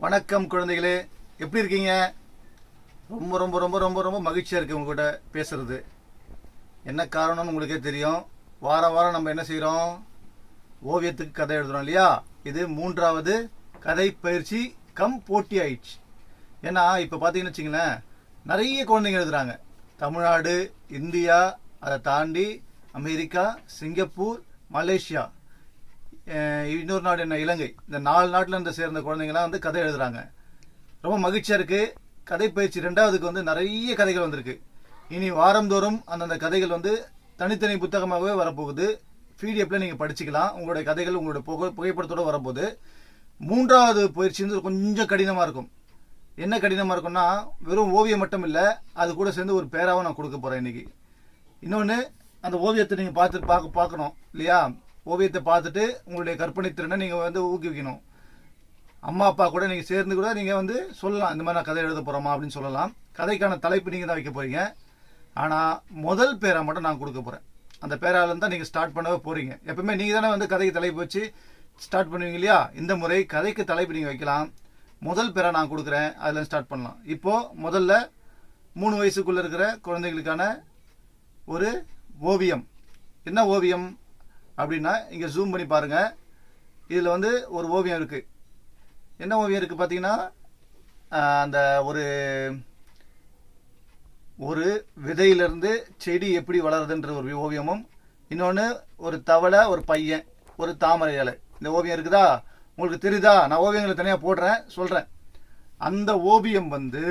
வணக்கம் குழந்தைகளே, எப்படி இருக்கீங்க? ரொம்ப ரொம்ப ரொம்ப ரொம்ப ரொம்ப மகிழ்ச்சியாக இருக்குது உங்கள்கிட்ட பேசுறது. என்ன காரணம்னு உங்களுக்கே தெரியும். வாரம் வாரம் நம்ம என்ன செய்கிறோம்? ஓவியத்துக்கு கதை எழுதுறோம் இல்லையா? இது 3வது கதை பயிற்சி கம் போட்டி ஆயிடுச்சு. ஏன்னா இப்போ பார்த்தீங்கன்னு வச்சிங்களேன், நிறைய குழந்தைங்க எழுதுகிறாங்க. தமிழ்நாடு, இந்தியா, அதை தாண்டி அமெரிக்கா, சிங்கப்பூர், மலேசியா, இன்னொரு நாடு என்ன, இலங்கை. இந்த 4 நாட்டில் இருந்து சேர்ந்த குழந்தைங்களாம் வந்து கதை எழுதுகிறாங்க. ரொம்ப மகிழ்ச்சியாக இருக்குது. கதை பயிற்சி 2வதுக்கு வந்து நிறைய கதைகள் வந்திருக்கு. இனி வாரந்தோறும் அந்தந்த கதைகள் வந்து தனித்தனி புத்தகமாகவே வரப்போகுது. பிடிஎஃப்ல நீங்கள் படிச்சுக்கலாம். உங்களுடைய கதைகள் உங்களுடைய புகைப்படத்தோடு வரப்போகுது. 3வது பயிற்சி வந்து கொஞ்சம் கடினமாக இருக்கும். என்ன கடினமாக இருக்கும்னா, வெறும் ஓவியம் மட்டும் இல்லை, அது கூட சேர்ந்து ஒரு பேராவை நான் கொடுக்க போகிறேன் இன்னைக்கு. இன்னொன்று, அந்த ஓவியத்தை நீங்கள் பார்க்கணும் இல்லையா? ஓவியத்தை பார்த்துட்டு உங்களுடைய கற்பனை திறனை நீங்கள் வந்து ஊக்குவிக்கணும். அம்மா அப்பா கூட நீங்கள் சேர்ந்து கூட நீங்கள் வந்து சொல்லலாம், இந்த மாதிரி நான் கதை எழுத போகிறோமா அப்படின்னு சொல்லலாம். கதைக்கான தலைப்பு நீங்கள் தான் வைக்க போகிறீங்க. ஆனால் முதல் பேரா மட்டும் நான் கொடுக்க போகிறேன். அந்த பேராலேருந்து தான் நீங்கள் ஸ்டார்ட் பண்ணவே போகிறீங்க. எப்பவுமே நீங்கள் தானே வந்து கதைக்கு தலைப்பு வச்சு ஸ்டார்ட் பண்ணுவீங்க இல்லையா? இந்த முறை கதைக்கு தலைப்பு நீங்கள் வைக்கலாம். முதல் பேரா நான் கொடுக்குறேன், அதில் ஸ்டார்ட் பண்ணலாம். இப்போது முதல்ல 3 வயசுக்குள்ளே இருக்கிற குழந்தைகளுக்கான ஒரு ஓவியம். என்ன ஓவியம் அப்படின்னா, இங்கே ஜூம் பண்ணி பாருங்கள். இதில் வந்து ஒரு ஓவியம் இருக்குது. என்ன ஓவியம் இருக்குது பார்த்தீங்கன்னா, அந்த ஒரு விதையிலிருந்து செடி எப்படி வளருதுன்ற ஒரு ஓவியமும், இன்னொன்று ஒரு தவளை, ஒரு பையன், ஒரு தாமரை இலை. இந்த ஓவியம் இருக்குதா? உங்களுக்கு தெரியுதா? நான் ஓவியங்களை தனியாக போடுறேன், சொல்கிறேன். அந்த ஓவியம் வந்து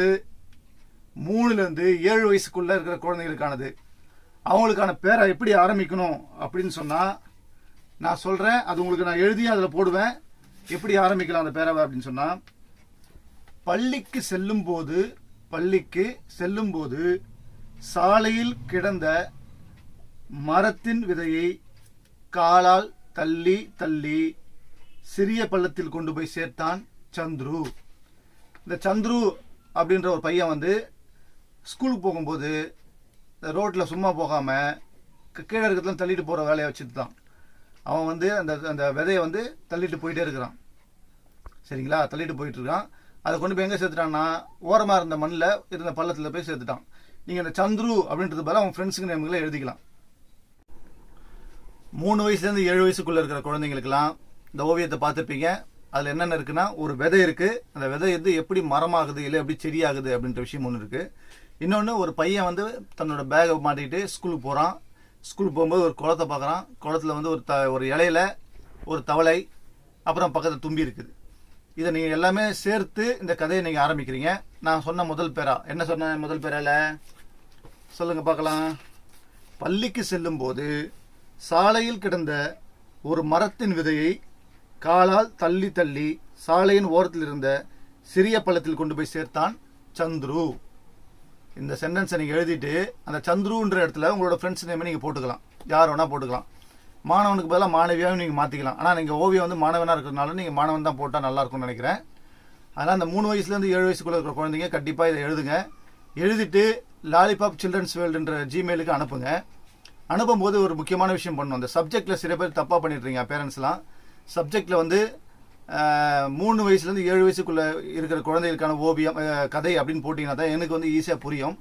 3லேருந்து 7 வயசுக்குள்ளே இருக்கிற குழந்தைகளுக்கானது. அவங்களுக்கான பேரை எப்படி ஆரம்பிக்கணும் அப்படின்னு சொன்னால் நான் சொல்கிறேன். அது உங்களுக்கு நான் எழுதி அதில் போடுவேன். எப்படி ஆரம்பிக்கலாம் அந்த பேராவை அப்படின்னு சொன்னால், பள்ளிக்கு செல்லும்போது சாலையில் கிடந்த மரத்தின் விதையை காலால் தள்ளி தள்ளி சிறிய பள்ளத்தில் கொண்டு போய் சேர்த்தான் சந்துரு. இந்த சந்துரு அப்படின்ற ஒரு பையன் வந்து ஸ்கூலுக்கு போகும்போது ரோட்டில் சும்மா போகாமல் கீழே இருக்கிறதுலாம் தள்ளிட்டு போகிற வேலையை வச்சுட்டு தான் அவன் வந்து அந்த விதையை வந்து தள்ளிட்டு போயிட்டே இருக்கிறான். சரிங்களா? தள்ளிட்டு போயிட்டு இருக்கான். அதை கொண்டு போய் எங்கே சேர்த்துட்டான்னா, ஓரமாக இருந்த மண்ணில் இருந்த பள்ளத்தில் போய் சேர்த்துட்டான். நீங்கள் அந்த சந்துரு அப்படின்றது பதில் அவன் ஃப்ரெண்ட்ஸுக்கு நேம்களை எழுதிக்கலாம். 3 வயசுலேருந்து 7 வயசுக்குள்ளே இருக்கிற குழந்தைங்களுக்கெல்லாம் இந்த ஓவியத்தை பார்த்துருப்பீங்க. அதில் என்னென்ன இருக்குன்னா, ஒரு விதை இருக்குது. அந்த விதை வந்து எப்படி மரமாகுது, இல்லை எப்படி செடியாகுது அப்படின்ற விஷயம் ஒன்று இருக்குது. இன்னொன்று, ஒரு பையன் வந்து தன்னோட பேகை மாட்டிக்கிட்டு ஸ்கூலுக்கு போகிறான். ஸ்கூலுக்கு போகும்போது ஒரு குளத்தை பார்க்குறான். குளத்தில் வந்து ஒரு இலையில ஒரு தவளை, அப்புறம் பக்கத்தில் தும்பி இருக்குது. இதை நீங்கள் எல்லாமே சேர்த்து இந்த கதையை நீங்கள் ஆரம்பிக்கிறீங்க. நான் சொன்ன முதல் பேரா என்ன சொன்னேன்? முதல் பேரால சொல்லுங்கள் பார்க்கலாம். பள்ளிக்கு செல்லும்போது சாலையில் கிடந்த ஒரு மரத்தின் விதையை காலால் தள்ளி தள்ளி சாலையின் ஓரத்தில் இருந்த சிறிய பள்ளத்தில் கொண்டு போய் சேர்த்தான் சந்துரு. இந்த சென்டென்ஸை நீங்கள் எழுதிட்டு அந்த சந்துருன்ற இடத்துல உங்களோட ஃப்ரெண்ட்ஸ் நேமை நீங்கள் போட்டுக்கலாம். யார் வேணால் போட்டுக்கலாம். மாணவனுக்கு பதிலாக மாணவியாகவும் நீங்கள் மாற்றிக்கலாம். ஆனால் நீங்கள் ஓவியம் வந்து மாணவனாக இருக்கிறதுனால நீங்கள் மாணவன் தான் போட்டால் நல்லாயிருக்கும்னு நினைக்கிறேன். அதனால் அந்த 3 வயசுலேருந்து 7 வயசுக்குள்ளே இருக்கிற குழந்தைங்க கண்டிப்பாக இதை எழுதுங்க. எழுதிட்டு லாலிபாப் சில்ட்ரன்ஸ் வேர்ல்டுன்ற ஜிமெயிலுக்கு அனுப்புங்க. அனுப்பும்போது ஒரு முக்கியமான விஷயம் பண்ணணும். அந்த சப்ஜெக்டில் சில பேர் தப்பாக பண்ணிட்டுருங்க. பேரண்ட்ஸ்லாம் சப்ஜெக்டில் வந்து 3 வயசுலேருந்து 7 வயசுக்குள்ளே இருக்கிற குழந்தைகளுக்கான ஓவியம் கதை அப்படின்னு போட்டிங்கன்னா தான் எனக்கு வந்து ஈஸியாக புரியும்.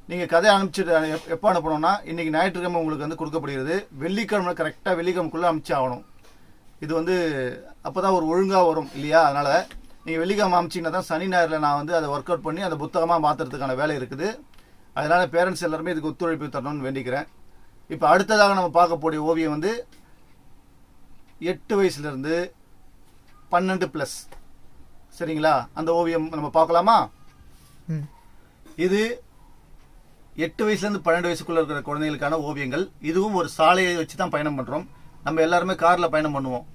நீங்கள் கதை அனுப்பிச்சிட்டு எப்போ அனுப்பணும்னா, இன்றைக்கி ஞாயிற்றுக்கிழமை உங்களுக்கு வந்து கொடுக்கப்படுகிறது. வெள்ளிக்கிழமை கரெக்டாக வெள்ளிக்கிழமைக்குள்ளே அனுப்பிச்சி ஆகணும். இது வந்து அப்போ தான் ஒரு ஒழுங்காக வரும் இல்லையா? அதனால் நீங்கள் வெள்ளிக்கிழமை அனுப்பிச்சிங்கன்னா தான் சனி ஞாயிறில் நான் வந்து அதை ஒர்க் அவுட் பண்ணி அந்த புத்தகமாக மாற்றுறதுக்கான வேலை இருக்குது. அதனால் பேரண்ட்ஸ் எல்லாருமே இதுக்கு ஒத்துழைப்பு தரணும்னு வேண்டிக்கிறேன். இப்போ அடுத்ததாக நம்ம பார்க்கக்கூடிய ஓவியம் வந்து 8 வயசுலேருந்து 12+. சரிங்களா? அந்த ஓவியம் நம்ம பார்க்கலாமா? இது 8 வயசுலேருந்து 12 வயசுக்குள்ளே இருக்கிற குழந்தைகளுக்கான ஓவியங்கள். இதுவும் ஒரு சாலையை வச்சு தான் பயணம் பண்ணுறோம். நம்ம எல்லாருமே காரில் பயணம் பண்ணுவோம்.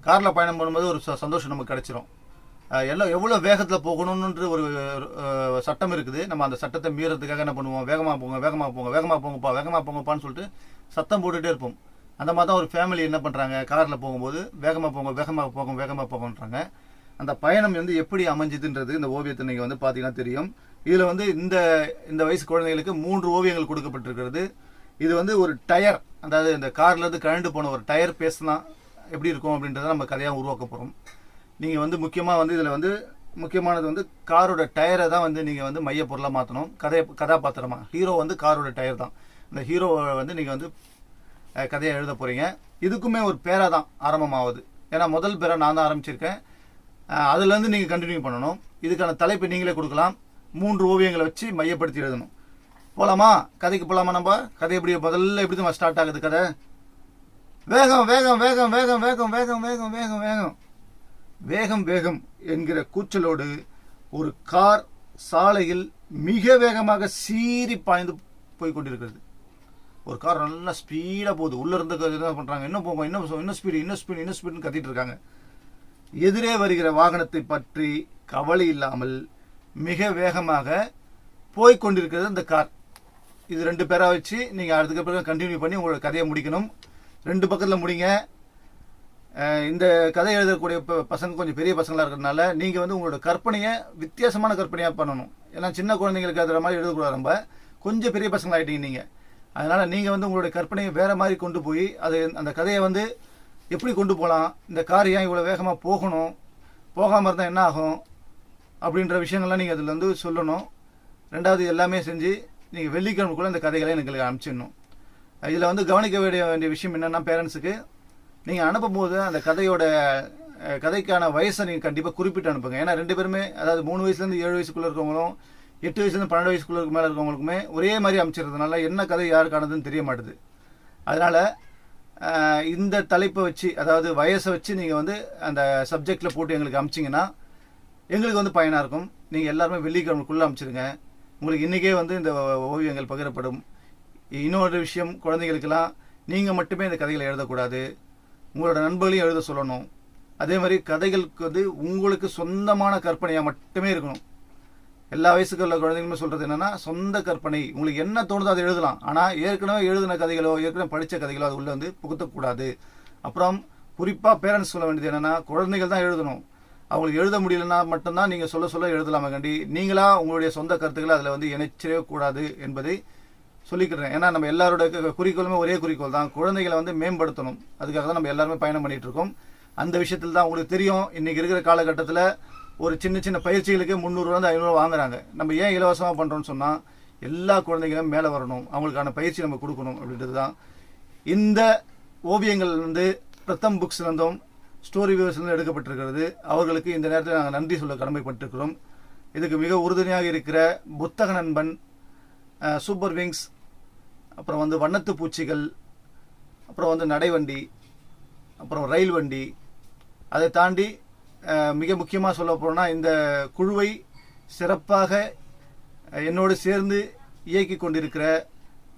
காரில் பயணம் பண்ணும்போது ஒரு சந்தோஷம் நமக்கு கிடைச்சிரும். எவ்வளோ வேகத்தில் போகணுன்ற ஒரு சட்டம் இருக்குது. நம்ம அந்த சட்டத்தை மீறதுக்காக என்ன பண்ணுவோம்? வேகமாக போங்கப்பான்னு சொல்லிட்டு சத்தம் போட்டுகிட்டே இருப்போம். அந்த மாதிரி தான் ஒரு ஃபேமிலி என்ன பண்ணுறாங்க, காரில் போகும்போது வேகமாக போங்கன்றாங்க. அந்த பயணம் வந்து எப்படி அமைஞ்சுதுன்றது இந்த ஓவியத்தை நீங்கள் வந்து பார்த்தீங்கன்னா தெரியும். இதில் வந்து இந்த வயசு குழந்தைகளுக்கு 3 ஓவியங்கள் கொடுக்கப்பட்டிருக்கிறது. இது வந்து ஒரு டயர், அதாவது இந்த கார்லேருந்து கழண்டு போன ஒரு டயர் பேசினா எப்படி இருக்கும் அப்படின்றத நம்ம கதையாக உருவாக்க போகிறோம். நீங்கள் வந்து முக்கியமாக வந்து இதில் வந்து முக்கியமானது வந்து காரோட டயரை தான் வந்து நீங்கள் வந்து மைய பொருளாக மாற்றணும். கதாபாத்திரமா ஹீரோ வந்து காரோட டயர் தான். இந்த ஹீரோவை வந்து நீங்கள் வந்து கதையை எழுத போகிறீங்க. இதுக்குமே ஒரு பேரா தான் ஆரம்பமாகுது. ஏன்னா முதல் பேரை நான் தான் ஆரம்பிச்சிருக்கேன். அதுலேருந்து நீங்கள் கண்டினியூ பண்ணணும். இதுக்கான தலைப்பு நீங்களே கொடுக்கலாம். 3 ஓவியங்களை வச்சு மையப்படுத்தி எழுதணும். போகலாமா? கதைக்கு போகலாமா? நம்ம கதை முதல்ல எப்படி தான் ஸ்டார்ட் ஆகுது கதை? வேகம் வேகம் வேகம் வேகம் வேகம் வேகம் வேகம் வேகம் வேகம் வேகம் வேகம் என்கிற கூச்சலோடு ஒரு கார் சாலையில் மிக வேகமாக சீறி பாய்ந்து போய் கொண்டிருக்கிறது. ஒரு கார் நல்லா ஸ்பீடாக போகுது. உள்ளே இருந்து என்ன பண்ணுறாங்க, இன்னும் போகும், இன்னும் ஸ்பீடுன்னு கத்திட்டு இருக்காங்க. எதிரே வருகிற வாகனத்தை பற்றி கவலை இல்லாமல் மிக வேகமாக போய்கொண்டிருக்கிறது இந்த கார். இது 2 பேரா வச்சு நீங்கள் அதுக்கு பிறகு கண்டினியூ பண்ணி உங்களோட கதையை முடிக்கணும். 2 பக்கத்தில் முடிங்க. இந்த கதை எழுதக்கூடிய பசங்க கொஞ்சம் பெரிய பசங்களாக இருக்கிறதுனால நீங்கள் வந்து உங்களோட கற்பனையை வித்தியாசமான கற்பனையாக பண்ணணும். ஏன்னா சின்ன குழந்தைங்களுக்கு எழுதுகிற மாதிரி எழுதக்கூடாது. நம்ம கொஞ்சம் பெரிய பசங்களாகிட்டீங்க நீங்கள். அதனால் நீங்கள் வந்து உங்களுடைய கற்பனையை வேறு மாதிரி கொண்டு போய் அந்த கதையை வந்து எப்படி கொண்டு போகலாம், இந்த கார் ஏன் இவ்வளோ வேகமாக போகணும், போகாமல் இருந்தால் என்ன ஆகும் அப்படின்ற விஷயங்கள்லாம் நீங்கள் அதில் வந்து சொல்லணும். 2வது எல்லாமே செஞ்சு நீங்கள் வெள்ளிக்கிழமைக்குள்ளே இந்த கதைகளை எனக்கு அனுப்பிச்சிடணும். இதில் வந்து கவனிக்க வேண்டிய விஷயம் என்னென்னா, பேரண்ட்ஸுக்கு நீங்கள் அனுப்பும்போது அந்த கதைக்கான வயசை நீங்கள் கண்டிப்பாக குறிப்பிட்டு அனுப்புங்க. ஏன்னா 2 பேருமே, அதாவது 3 வயசுலேருந்து 7 வயசுக்குள்ளே இருக்கவங்களும் 8 வயசுலேருந்து 12 வயசுக்குள்ளே மேலே இருக்கவங்களுக்குமே ஒரே மாதிரி அமைச்சிருந்ததுனால என்ன கதை யாருக்கானதுன்னு தெரிய மாட்டுது. அதனால் இந்த தலைப்பை வச்சு, அதாவது வயசை வச்சு நீங்கள் வந்து அந்த சப்ஜெக்டில் போட்டு எங்களுக்கு அனுப்பிச்சிங்கன்னா எங்களுக்கு வந்து பயனாக இருக்கும். நீங்கள் எல்லாருமே வெள்ளிக்கிழமைக்குள்ளே அனுப்பிச்சிருங்க. உங்களுக்கு இன்றைக்கே வந்து இந்த ஓவியங்கள் பகிரப்படும். இன்னொரு விஷயம், குழந்தைகளுக்கெல்லாம் நீங்கள் மட்டுமே இந்த கதைகளை எழுதக்கூடாது, உங்களோட நண்பர்களையும் எழுத சொல்லணும். அதே மாதிரி கதைகளுக்கு வந்து உங்களுக்கு சொந்தமான கற்பனையாக மட்டுமே இருக்கணும். எல்லா வயசுக்கு உள்ள குழந்தைங்களுமே சொல்கிறது என்னென்னா, சொந்த கற்பனை, உங்களுக்கு என்ன தோணுதோ அதை எழுதலாம். ஆனால் ஏற்கனவே எழுதின கதைகளோ ஏற்கனவே படித்த கதைகளோ அது உள்ளே வந்து புகுத்தக்கூடாது. அப்புறம் குறிப்பாக பேரண்ட்ஸ் சொல்ல வேண்டியது என்னென்னா, குழந்தைகள் தான் எழுதணும். அவங்களுக்கு எழுத முடியலன்னா மட்டும்தான் நீங்கள் சொல்ல எழுதலாமே கண்டி நீங்களாக உங்களுடைய சொந்த கருத்துக்களை அதில் வந்து இணைச்சிடவே கூடாது என்பதை சொல்லிக்கிறேன். ஏன்னா நம்ம எல்லாரோட குறிக்கோளுமே ஒரே குறிக்கோள் தான், குழந்தைகளை வந்து மேம்படுத்தணும். அதுக்காக தான் நம்ம எல்லாருமே பயணம் பண்ணிகிட்டு இருக்கோம். அந்த விஷயத்தில் தான் உங்களுக்கு தெரியும், இன்றைக்கி இருக்கிற காலகட்டத்தில் ஒரு சின்ன பயிற்சிகளுக்கு 300 500 வாங்குறாங்க. நம்ம ஏன் இலவசமாக பண்ணுறோன்னு சொன்னால், எல்லா குழந்தைகளும் மேலே வரணும், அவங்களுக்கான பயிற்சி நம்ம கொடுக்கணும் அப்படின்றது தான். இந்த ஓவியங்கள் வந்து பிரதம் புக்ஸ்லேருந்தும் ஸ்டோரி வியூவர்ஸ்லேருந்து எடுக்கப்பட்டிருக்கிறது. அவர்களுக்கு இந்த நேரத்தில் நாங்கள் நன்றி சொல்ல கடமைப்பட்டிருக்கிறோம். இதுக்கு மிக உறுதுணையாக இருக்கிற புத்தக நண்பன், சூப்பர் விங்ஸ், அப்புறம் வந்து வண்ணத்து பூச்சிகள், அப்புறம் வந்து நடைவண்டி, அப்புறம் ரயில் வண்டி, அதை தாண்டி மிக முக்கியமாக சொல்ல போனால் இந்த குழுவை சிறப்பாக என்னோடு சேர்ந்து இயக்கி கொண்டிருக்கிற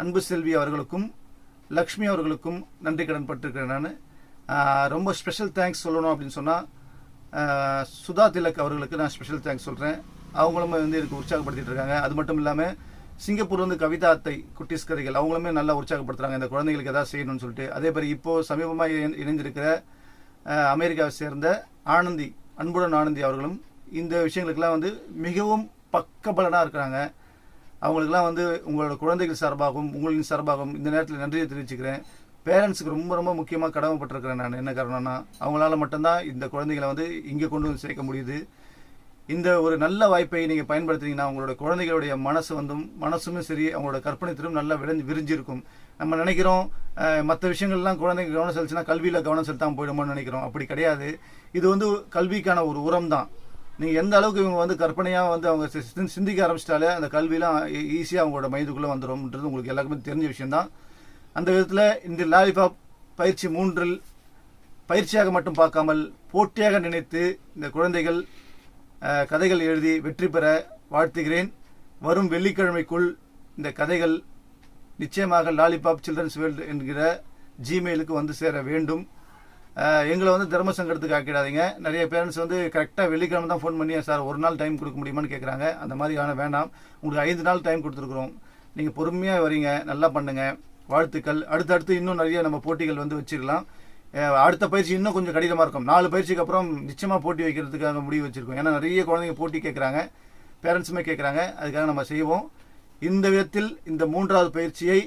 அன்பு செல்வி அவர்களுக்கும் லக்ஷ்மி அவர்களுக்கும் நன்றி கடன் பட்டிருக்கிறேன். நான் ரொம்ப ஸ்பெஷல் தேங்க்ஸ் சொல்லணும் அப்படின்னு சொன்னால், சுதா திலக் அவர்களுக்கு நான் ஸ்பெஷல் தேங்க்ஸ் சொல்கிறேன். அவங்களுமே வந்து எனக்கு உற்சாகப்படுத்திட்டு இருக்காங்க. அது மட்டும் இல்லாமல் சிங்கப்பூர் வந்து கவிதா அத்தை குட்டிஸ் கதைகள், அவங்களுமே நல்லா உற்சாகப்படுத்துகிறாங்க இந்த குழந்தைகளுக்கு எதாவது செய்யணும்னு சொல்லிட்டு. அதே மாதிரி இப்போது சமீபமாக இணைஞ்சிருக்கிற அமெரிக்காவை சேர்ந்த ஆனந்தி, அன்புடன் ஆனந்தி அவர்களும் இந்த விஷயங்களுக்கெல்லாம் வந்து மிகவும் பக்கபலனாக இருக்கிறாங்க. அவங்களுக்கெல்லாம் வந்து உங்களோட குழந்தைகள் சார்பாகவும் உங்களின் சார்பாகவும் இந்த நேரத்தில் நன்றியை தெரிவிச்சுக்கிறேன். பேரண்ட்ஸுக்கு ரொம்ப முக்கியமாக கடமைப்பட்டிருக்கிறேன் நான். என்ன காரணம்னா, அவங்களால மட்டும்தான் இந்த குழந்தைகளை வந்து இங்கே கொண்டு வந்து சேர்க்க முடியுது. இந்த ஒரு நல்ல வாய்ப்பை நீங்கள் பயன்படுத்தினீங்கன்னா உங்களோட குழந்தைகளுடைய மனசுமே சரி, அவங்களோட கற்பனை திறனும் நல்லா விரிஞ்சிருக்கும். நம்ம நினைக்கிறோம் மற்ற விஷயங்கள்லாம் குழந்தைங்க கவனம் செலுத்தினா கல்வியில் கவனம் செலுத்தாமல் போயிடுமோன்னு நினைக்கிறோம். அப்படி கிடையாது. இது வந்து கல்விக்கான ஒரு உரம் தான். நீங்கள் எந்த அளவுக்கு இவங்க வந்து கற்பனையாக வந்து அவங்க சிந்திக்க ஆரம்பிச்சிட்டாலே அந்த கல்வியெலாம் ஈஸியாக அவங்களோட மைண்டுக்குள்ளே வந்துடும்ன்றது உங்களுக்கு எல்லாருக்குமே தெரிஞ்ச விஷயம்தான். அந்த விதத்தில் இந்த லாலிபாப் பயிற்சி 3இல் பயிற்சியாக மட்டும் பார்க்காமல் போட்டியாக நினைத்து இந்த குழந்தைகள் கதைகள் எழுதி வெற்றி பெற வாழ்த்துகிறேன். வரும் வெள்ளிக்கிழமைக்குள் இந்த கதைகள் நிச்சயமாக லாலிபாப் சில்ட்ரன்ஸ் வேர்ல்டு என்கிற ஜிமெயிலுக்கு வந்து சேர வேண்டும். எங்களை வந்து தர்ம சங்கடத்துக்கு ஆக்கிடாதீங்க. நிறைய பேரண்ட்ஸ் வந்து கரெக்டாக வெள்ளிக்கிழமை தான் ஃபோன் பண்ணி சார் ஒரு நாள் டைம் கொடுக்க முடியுமான்னு கேட்குறாங்க. அந்த மாதிரியான வேண்டாம், உங்களுக்கு 5 நாள் டைம் கொடுத்துருக்குறோம். நீங்கள் பொறுமையாக வரீங்க, நல்லா பண்ணுங்கள், வாழ்த்துக்கள். அடுத்தடுத்து இன்னும் நிறைய நம்ம போட்டிகள் வந்து வச்சிடலாம். அடுத்த பயிற்சி இன்னும் கொஞ்சம் கடினமாக இருக்கும். 4 பயிற்சிக்கு அப்புறம் நிச்சயமாக போட்டி வைக்கிறதுக்காக முடிவு வச்சுருக்கோம். ஏன்னா நிறைய குழந்தைங்க போட்டி கேட்குறாங்க, பேரண்ட்ஸுமே கேட்குறாங்க. அதுக்காக நம்ம செய்வோம். இந்த விதத்தில் இந்த 3வது பயிற்சியை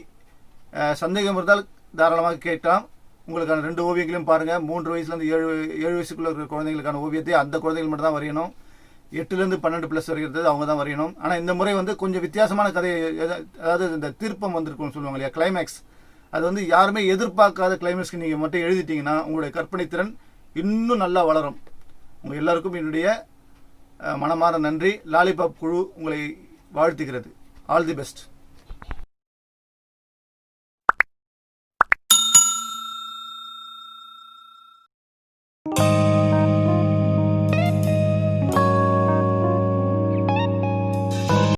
சந்தேகம் இருந்தால் தாராளமாக கேட்கலாம். உங்களுக்கான 2 ஓவியங்களையும் பாருங்கள். 3 வயசுலேருந்து 7 வயசுக்குள்ளே இருக்கிற குழந்தைங்களுக்கான ஓவியத்தை அந்த குழந்தைகள் மட்டும் தான் வரையணும். 8லேருந்து 12 ப்ளஸ் வரைக்கிறது அவங்க தான் வரையணும். ஆனால் இந்த முறை வந்து கொஞ்சம் வித்தியாசமான கதை, அதாவது இந்த திருப்பம் வந்திருக்குன்னு சொல்லுவாங்க இல்லையா, கிளைமேக்ஸ். அது வந்து யாருமே எதிர்பார்க்காத கிளைமேக்ஸ்க்கு நீங்கள் மட்டும் எழுதிட்டீங்கன்னா உங்களுடைய கற்பனை திறன் இன்னும் நல்லா வளரும். உங்கள் எல்லாருக்கும் என்னுடைய மனமார நன்றி. லாலிபாப் குழு உங்களை வாழ்த்துகிறது. All the best.